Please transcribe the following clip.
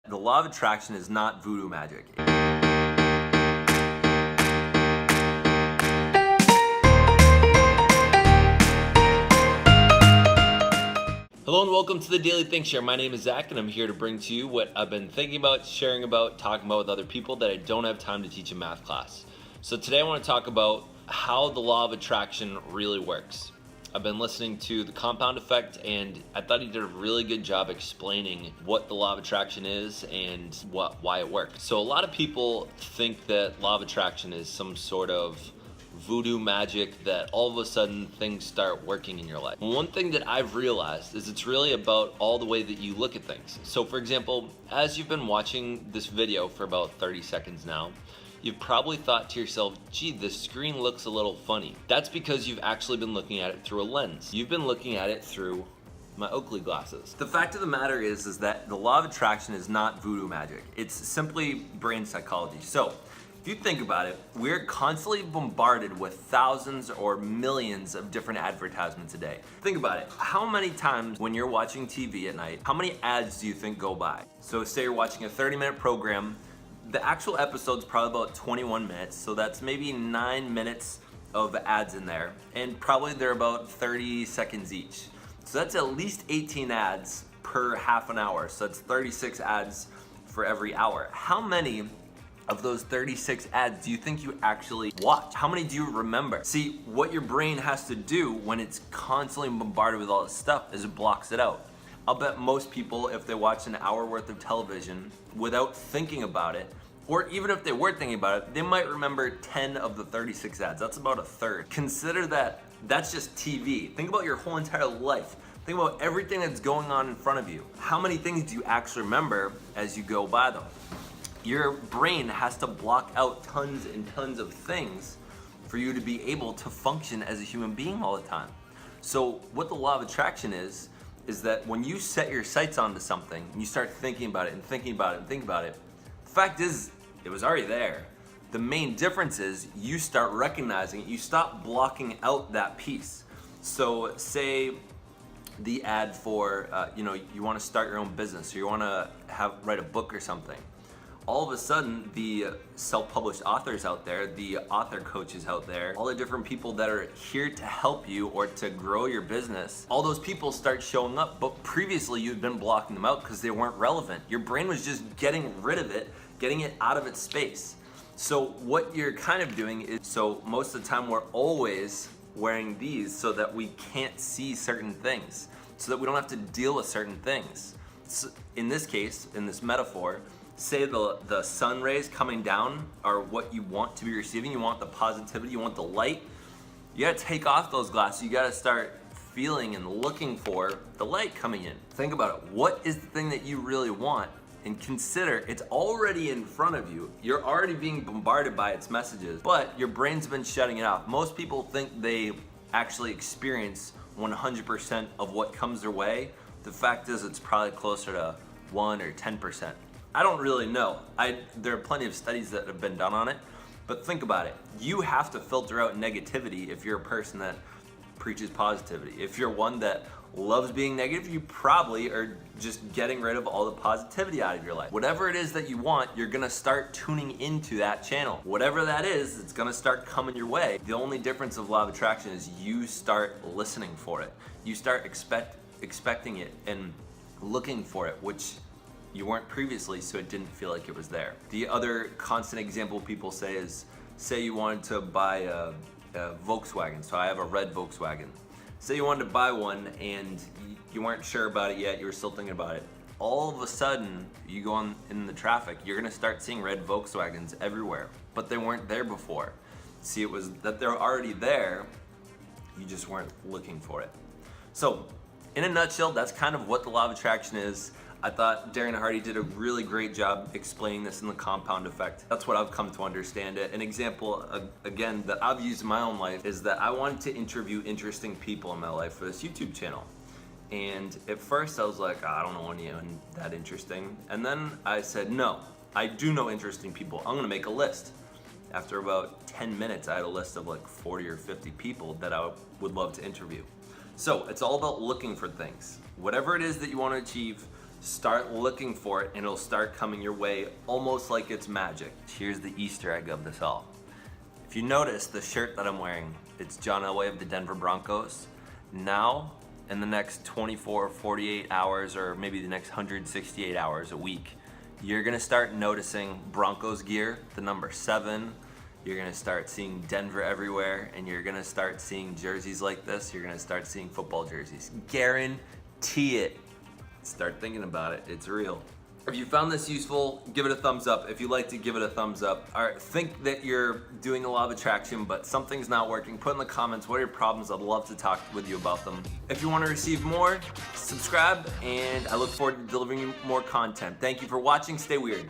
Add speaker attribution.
Speaker 1: The law of attraction is not voodoo magic. Hello and welcome to the Daily Think Share. My name is Zach and I'm here to bring to you what I've been thinking about, sharing about, talking about with other people that I don't have time to teach in math class. So today I want to talk about how the law of attraction really works. I've been listening to The Compound Effect and I thought he did a really good job explaining what the law of attraction is and why it works. So a lot of people think that law of attraction is some sort of voodoo magic that all of a sudden things start working in your life. One thing that I've realized is it's really about all the way that you look at things. So for example, as you've been watching this video for about 30 seconds now, you've probably thought to yourself, gee, this screen looks a little funny. That's because you've actually been looking at it through a lens. You've been looking at it through my Oakley glasses. The fact of the matter is that the law of attraction is not voodoo magic. It's simply brain psychology. So if you think about it, we're constantly bombarded with thousands or millions of different advertisements a day. Think about it. How many times when you're watching TV at night, how many ads do you think go by? So say you're watching a 30-minute program, the actual episode's probably about 21 minutes, so that's maybe 9 minutes of ads in there, and probably they're about 30 seconds each. So that's at least 18 ads per half an hour, so that's 36 ads for every hour. How many of those 36 ads do you think you actually watch? How many do you remember? See, what your brain has to do when it's constantly bombarded with all this stuff is it blocks it out. I'll bet most people, if they watch an hour worth of television without thinking about it, or even if they were thinking about it, they might remember 10 of the 36 ads. That's about a third. Consider that that's just TV. Think about your whole entire life. Think about everything that's going on in front of you. How many things do you actually remember as you go by them? Your brain has to block out tons and tons of things for you to be able to function as a human being all the time. So what the law of attraction is that when you set your sights onto something and you start thinking about it and thinking about it and thinking about it, the fact is it was already there. The main difference is you start recognizing it, you stop blocking out that piece. So say the ad for, you want to start your own business or you want to write a book or something. All of a sudden, the self-published authors out there, the author coaches out there, all the different people that are here to help you or to grow your business, all those people start showing up, but previously you'd been blocking them out because they weren't relevant. Your brain was just getting rid of it, getting it out of its space. So what you're kind of doing is, so most of the time we're always wearing these so that we can't see certain things, so that we don't have to deal with certain things. So in this case, in this metaphor, say the sun rays coming down are what you want to be receiving. You want the positivity, you want the light. You gotta take off those glasses. You gotta start feeling and looking for the light coming in. Think about it. What is the thing that you really want? And consider it's already in front of you. You're already being bombarded by its messages, but your brain's been shutting it off. Most people think they actually experience 100% of what comes their way. The fact is it's probably closer to 1 or 10%. I don't really know. There are plenty of studies that have been done on it, but think about it. You have to filter out negativity if you're a person that preaches positivity. If you're one that loves being negative, you probably are just getting rid of all the positivity out of your life. Whatever it is that you want, you're gonna start tuning into that channel. Whatever that is, it's gonna start coming your way. The only difference of law of attraction is you start listening for it. You start expecting it and looking for it, which you weren't previously, so it didn't feel like it was there. The other constant example people say is, say you wanted to buy a Volkswagen. So I have a red Volkswagen. Say you wanted to buy one and you weren't sure about it yet, you were still thinking about it. All of a sudden, you go in the traffic, you're gonna start seeing red Volkswagens everywhere, but they weren't there before. See, it was that they're already there, you just weren't looking for it. So, in a nutshell, that's kind of what the law of attraction is. I thought Darren Hardy did a really great job explaining this in The Compound Effect. That's what I've come to understand it. An example, again, that I've used in my own life is that I wanted to interview interesting people in my life for this YouTube channel. And at first I was like, I don't know anyone that interesting. And then I said, no, I do know interesting people. I'm gonna make a list. After about 10 minutes, I had a list of like 40 or 50 people that I would love to interview. So it's all about looking for things. Whatever it is that you want to achieve, Start looking for it and it'll start coming your way almost like it's magic. Here's the Easter egg of this all. If you notice the shirt that I'm wearing, it's John Elway of the Denver Broncos. Now, in the next 24, 48 hours, or maybe the next 168 hours a week, you're gonna start noticing Broncos gear, the number 7. You're gonna start seeing Denver everywhere, and you're gonna start seeing jerseys like this. You're gonna start seeing football jerseys. Guarantee it. Start thinking about it, it's real. If you found this useful, give it a thumbs up. If you liked it, give it a thumbs up. Or think that you're doing a law of attraction, but something's not working, put in the comments what are your problems. I'd love to talk with you about them. If you want to receive more, subscribe, and I look forward to delivering you more content. Thank you for watching. Stay weird.